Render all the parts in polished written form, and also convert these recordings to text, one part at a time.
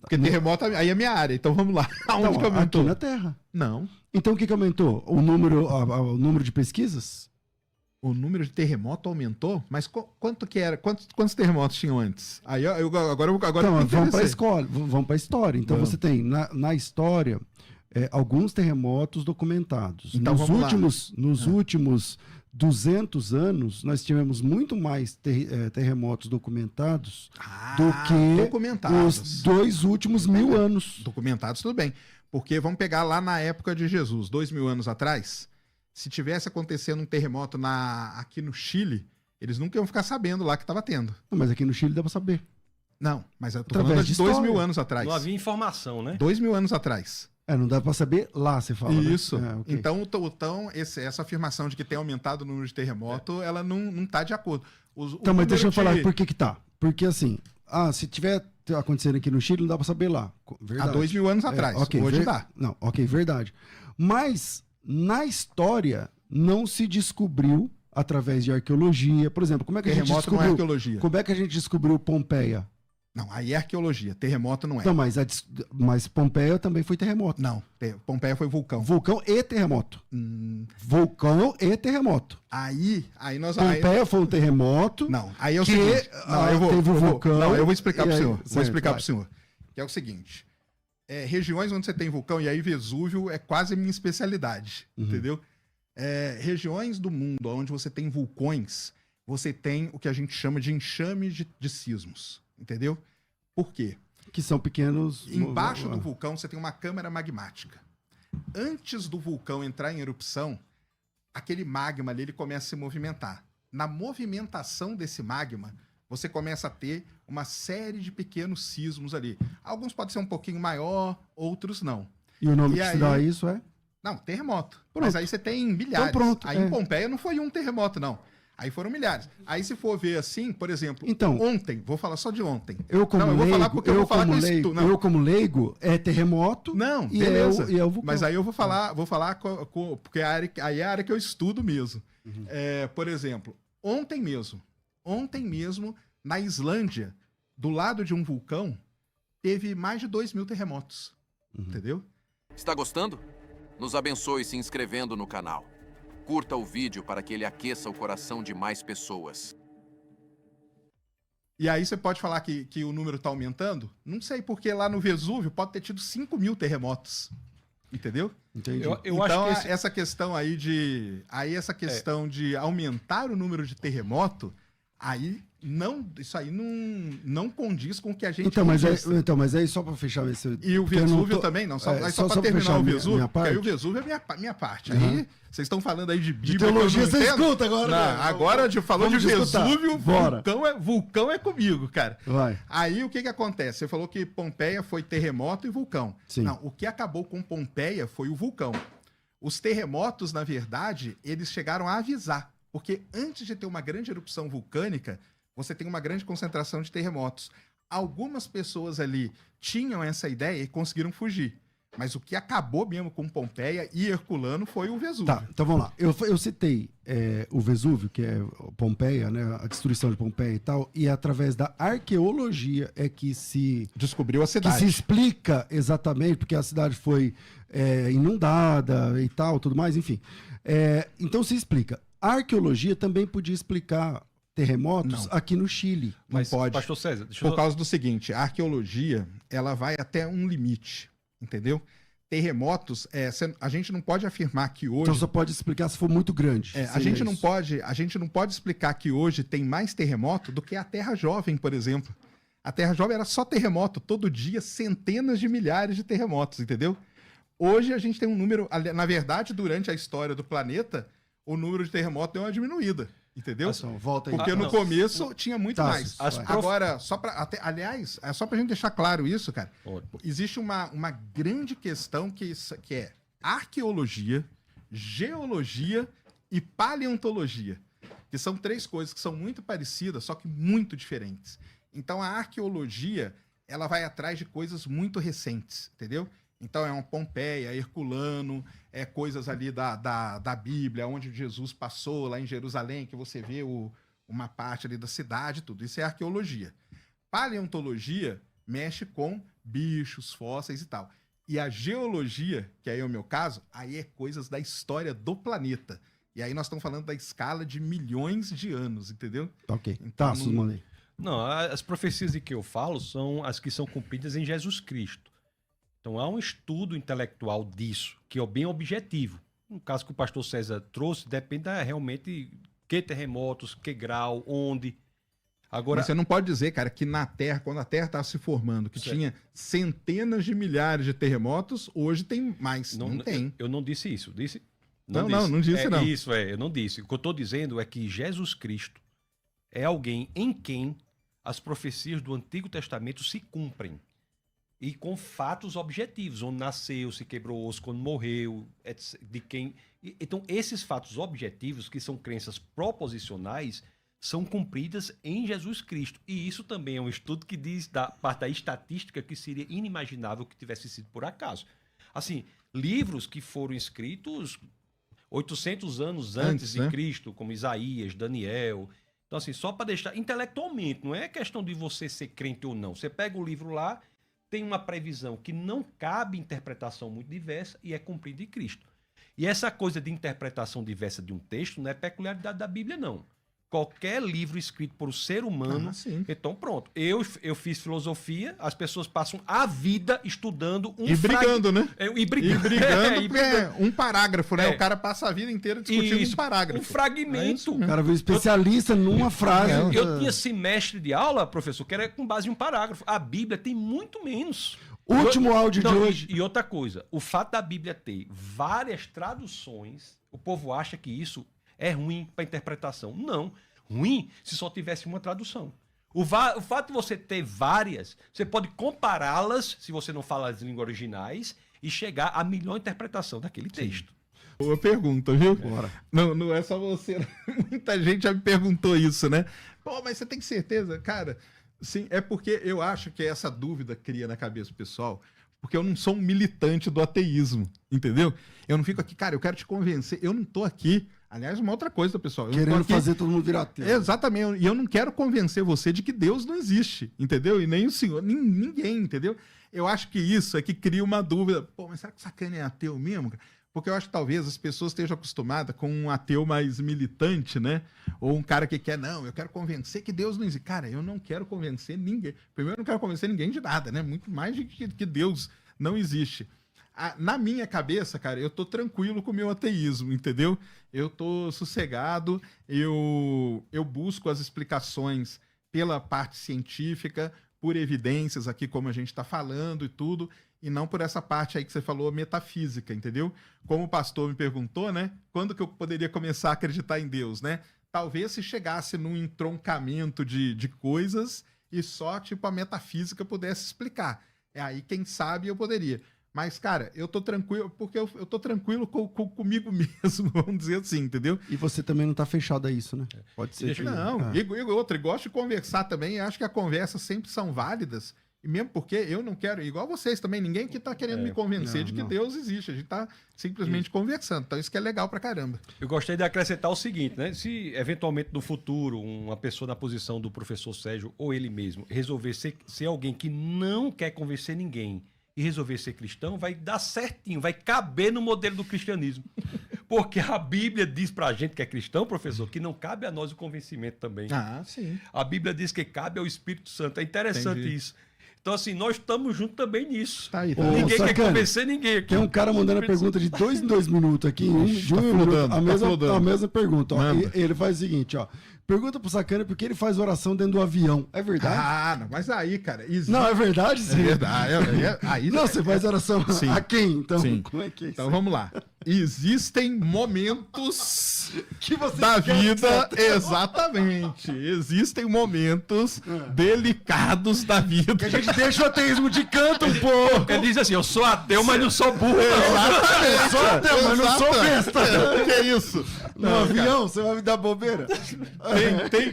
Porque terremoto aí é minha área, então vamos lá. Aonde Não, que aumentou? aqui na Terra. Não. Então o que aumentou? O número de pesquisas? O número de terremoto aumentou? Mas quanto que era? Quantos terremotos tinham antes? Aí agora Então, vamos para a escola, vamos para a história. Então você tem na história alguns terremotos documentados. Então, nos últimos 200 anos, nós tivemos muito mais terremotos documentados do que os 2 últimos 1000 anos. Documentados, tudo bem. Porque vamos pegar lá na época de Jesus, 2000 anos atrás, se tivesse acontecendo um terremoto aqui no Chile, eles nunca iam ficar sabendo lá que estava tendo. Não, mas aqui no Chile dá para saber. Não, mas eu tô falando de 2000 anos atrás. Não havia informação, né? 2000 anos atrás. Não dá para saber lá, você fala. Isso. Né? Okay. Então essa afirmação de que tem aumentado o número de terremoto, ela não tá de acordo. Então, mas deixa eu falar por que tá. Porque assim, se tiver acontecendo aqui no Chile, não dá para saber lá. Verdade. Há 2000 anos atrás. Hoje dá. Não, ok, verdade. Mas na história não se descobriu através de arqueologia. Por exemplo, como é que terremoto a gente descobriu? Não é arqueologia. Como é que a gente descobriu Pompeia? Não, aí é arqueologia. Terremoto não é. Não, mas Pompeia também foi terremoto. Não, Pompeia foi vulcão. Vulcão e terremoto. Vulcão e terremoto. Aí nós... Pompeia foi um terremoto. Não, aí é o seguinte... teve um vulcão. Não, eu vou explicar para o senhor. Certo, vou explicar para o senhor. Que é o seguinte... regiões onde você tem vulcão, e aí Vesúvio é quase minha especialidade, entendeu? Regiões do mundo onde você tem vulcões, você tem o que a gente chama de enxame de sismos, entendeu? Por quê? Que são pequenos... Embaixo do vulcão você tem uma câmara magmática. Antes do vulcão entrar em erupção, aquele magma ali ele começa a se movimentar. Na movimentação desse magma, você começa a ter uma série de pequenos sismos ali. Alguns podem ser um pouquinho maior, outros não. E o nome que se dá a isso é? Não, terremoto. Pronto. Mas aí você tem milhares. Então pronto. Aí em Pompeia não foi um terremoto, não. Aí foram milhares. Aí se for ver assim, por exemplo, ontem, vou falar só de ontem. Eu como leigo, é terremoto. Não, e beleza. É o vulcão. Mas aí eu vou falar porque aí é a área que eu estudo mesmo. Por exemplo, ontem mesmo, na Islândia, do lado de um vulcão, teve mais de 2.000 terremotos. Entendeu? Está gostando? Nos abençoe se inscrevendo no canal. Curta o vídeo para que ele aqueça o coração de mais pessoas. E aí você pode falar que o número está aumentando? Não sei, porque lá no Vesúvio pode ter tido 5.000 terremotos. Entendeu? Entendi. Eu então, acho que essa questão aí de... de aumentar o número de terremoto, isso aí não condiz com o que a gente... Mas aí só para fechar esse... E o Vesúvio também, não. Só para terminar o Vesúvio, porque aí o Vesúvio é minha parte. Aí vocês estão falando aí de Bíblia... De teologia você escuta agora. Não, agora falou de Vesúvio, vulcão é comigo, cara. Vai. Aí o que acontece? Você falou que Pompeia foi terremoto e vulcão. Sim. Não, o que acabou com Pompeia foi o vulcão. Os terremotos, na verdade, eles chegaram a avisar. Porque antes de ter uma grande erupção vulcânica, você tem uma grande concentração de terremotos. Algumas pessoas ali tinham essa ideia e conseguiram fugir. Mas o que acabou mesmo com Pompeia e Herculano foi o Vesúvio. Tá, então vamos lá. Eu citei o Vesúvio, que é Pompeia, né, a destruição de Pompeia e tal, e através da arqueologia é que se... descobriu a cidade. Que se explica exatamente, porque a cidade foi inundada e tal, tudo mais, enfim. Então se explica. A arqueologia também podia explicar terremotos aqui no Chile. Mas não pode. Pastor César, por causa do seguinte, a arqueologia, ela vai até um limite, entendeu? Terremotos, a gente não pode afirmar que hoje... Então só pode explicar se for muito grande. A gente não pode explicar que hoje tem mais terremoto do que a Terra Jovem, por exemplo. A Terra Jovem era só terremoto, todo dia centenas de milhares de terremotos, entendeu? Hoje a gente tem um número... Na verdade, durante a história do planeta, o número de terremotos deu uma diminuída, entendeu? Volta aí. Porque no começo tinha muito mais. Agora, aliás, só pra gente deixar claro isso, cara, existe uma grande questão que é arqueologia, geologia e paleontologia, que são 3 coisas que são muito parecidas, só que muito diferentes. Então a arqueologia, ela vai atrás de coisas muito recentes, entendeu? Então é uma Pompeia, Herculano, coisas ali da Bíblia, onde Jesus passou, lá em Jerusalém, que você vê uma parte ali da cidade, tudo. Isso é arqueologia. Paleontologia mexe com bichos, fósseis e tal. E a geologia, que aí é o meu caso, aí é coisas da história do planeta. E aí nós estamos falando da escala de milhões de anos, entendeu? Ok. Então, Tá, mandei. Não, as profecias de que eu falo são as que são cumpridas em Jesus Cristo. Então há um estudo intelectual disso, que é bem objetivo. No caso que o pastor César trouxe, depende realmente que terremotos, que grau, onde. Agora, mas você não pode dizer, cara, que na Terra, quando a Terra estava se formando, que tinha centenas de milhares de terremotos, hoje tem mais. Não tem. Eu não disse isso. Não disse. Não. Isso, eu não disse. O que eu estou dizendo é que Jesus Cristo é alguém em quem as profecias do Antigo Testamento se cumprem. E com fatos objetivos, onde nasceu, se quebrou osso, quando morreu, de quem... Então, esses fatos objetivos, que são crenças proposicionais, são cumpridas em Jesus Cristo. E isso também é um estudo que diz, da parte da estatística, que seria inimaginável que tivesse sido por acaso. Assim, livros que foram escritos 800 anos antes de Cristo, como Isaías, Daniel... Então, assim, só para deixar... Intelectualmente, não é questão de você ser crente ou não. Você pega o livro lá, tem uma previsão que não cabe interpretação muito diversa e é cumprida em Cristo. E essa coisa de interpretação diversa de um texto não é peculiaridade da Bíblia, não. Qualquer livro escrito por um ser humano... Então, pronto. Eu fiz filosofia, as pessoas passam a vida estudando um... E brigando, né? E brigando. Um parágrafo, né? O cara passa a vida inteira discutindo um parágrafo. Um fragmento. O cara veio especialista numa frase. Eu tinha semestre de aula, professor, que era com base em um parágrafo. A Bíblia tem muito menos. Último áudio de hoje. E outra coisa, o fato da Bíblia ter várias traduções, o povo acha que isso é ruim para interpretação. Não. Ruim se só tivesse uma tradução. O fato de você ter várias, você pode compará-las, se você não fala as línguas originais, e chegar à melhor interpretação daquele texto. Boa pergunta, viu? Bora. Não é só você. Muita gente já me perguntou isso, né? Pô, mas você tem certeza? Cara, sim, é porque eu acho que essa dúvida cria na cabeça do pessoal, porque eu não sou um militante do ateísmo, entendeu? Eu não fico aqui, cara, eu quero te convencer. Eu não tô aqui... Aliás, uma outra coisa, pessoal. Querendo fazer todo mundo virar ateu. Exatamente. E eu não quero convencer você de que Deus não existe, entendeu? E nem o senhor, ninguém, entendeu? Eu acho que isso é que cria uma dúvida. Pô, mas será que Sacana é ateu mesmo? Porque eu acho que talvez as pessoas estejam acostumadas com um ateu mais militante, né? Ou um cara que quer, não, eu quero convencer que Deus não existe. Cara, eu não quero convencer ninguém. Primeiro, eu não quero convencer ninguém de nada, né? Muito mais de que Deus não existe. Na minha cabeça, cara, eu tô tranquilo com o meu ateísmo, entendeu? Eu tô sossegado, eu busco as explicações pela parte científica, por evidências aqui, como a gente está falando e tudo, e não por essa parte aí que você falou, metafísica, entendeu? Como o pastor me perguntou, né? Quando que eu poderia começar a acreditar em Deus, né? Talvez se chegasse num entroncamento de coisas e só, tipo, a metafísica pudesse explicar. É aí, quem sabe, eu poderia. Mas, cara, eu tô tranquilo, porque eu tô tranquilo comigo mesmo, vamos dizer assim, entendeu? E você também não tá fechado a isso, né? Pode ser. Não, e gosto de conversar também, acho que as conversas sempre são válidas, e mesmo porque eu não quero, igual vocês também, ninguém que tá querendo me convencer de que Deus existe, a gente tá simplesmente conversando, então isso que é legal pra caramba. Eu gostaria de acrescentar o seguinte, né? Se eventualmente no futuro uma pessoa na posição do professor Sérgio, ou ele mesmo, resolver ser alguém que não quer convencer ninguém, e resolver ser cristão, vai dar certinho, vai caber no modelo do cristianismo. Porque a Bíblia diz pra gente que é cristão, professor, que não cabe a nós o convencimento também. Ah, sim. A Bíblia diz que cabe ao Espírito Santo. É interessante isso. Então, assim, nós estamos juntos também nisso. Tá aí, ninguém quer convencer ninguém aqui. Tem um cara mandando a pergunta de 2 em 2 minutos aqui, a mesma pergunta. Ó, ele faz o seguinte, ó. Pergunta pro Sacana por que ele faz oração dentro do avião. É verdade? Ah, não, mas aí, cara... Não, é verdade? Sim. É verdade. Aí, não, você faz oração a quem? Então, sim. Como é que é isso? Então, vamos lá. Existem momentos que você da vida... Exatamente. Existem momentos delicados da vida. Que a gente deixa o ateísmo de canto um pouco. Ele diz assim, eu sou ateu, mas não sou burro. Exatamente. Eu sou ateu, mas não sou besta. Que é isso? No avião, você vai me dar bobeira?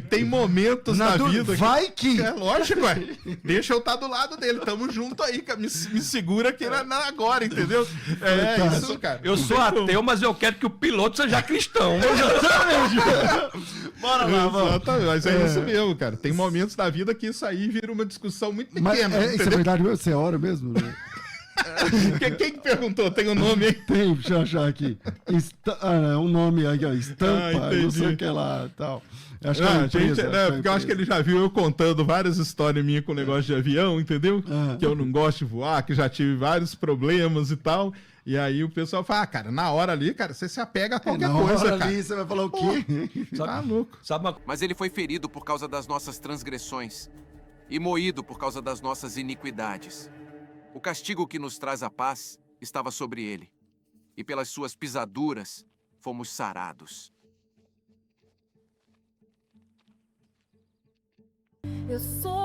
Tem momentos na vida... Vai que... É lógico, ué. Deixa eu estar do lado dele. Tamo junto aí, cara. Me segura aqui agora, entendeu? É isso, cara. Eu sou ateu, mas eu quero que o piloto seja cristão. Bora lá, vamos. Exatamente, mas é isso mesmo, cara. Tem momentos da vida que isso aí vira uma discussão muito pequena. Mas, isso é verdade mesmo? Você ora mesmo? Né? Quem que perguntou? Tem um nome aí? Tem, deixa eu achar aqui. Um nome aqui, ó, estampa, não sei o que lá, tal. Acho que é uma empresa, porque eu acho que ele já viu eu contando várias histórias minhas com negócio de avião, entendeu? Que eu não gosto de voar, que já tive vários problemas e tal. E aí o pessoal fala, cara, na hora ali, cara, você se apega a qualquer coisa, cara. Na hora ali, você vai falar o quê? Tá louco. Mas ele foi ferido por causa das nossas transgressões e moído por causa das nossas iniquidades. O castigo que nos traz a paz estava sobre ele, e pelas suas pisaduras fomos sarados. Eu sou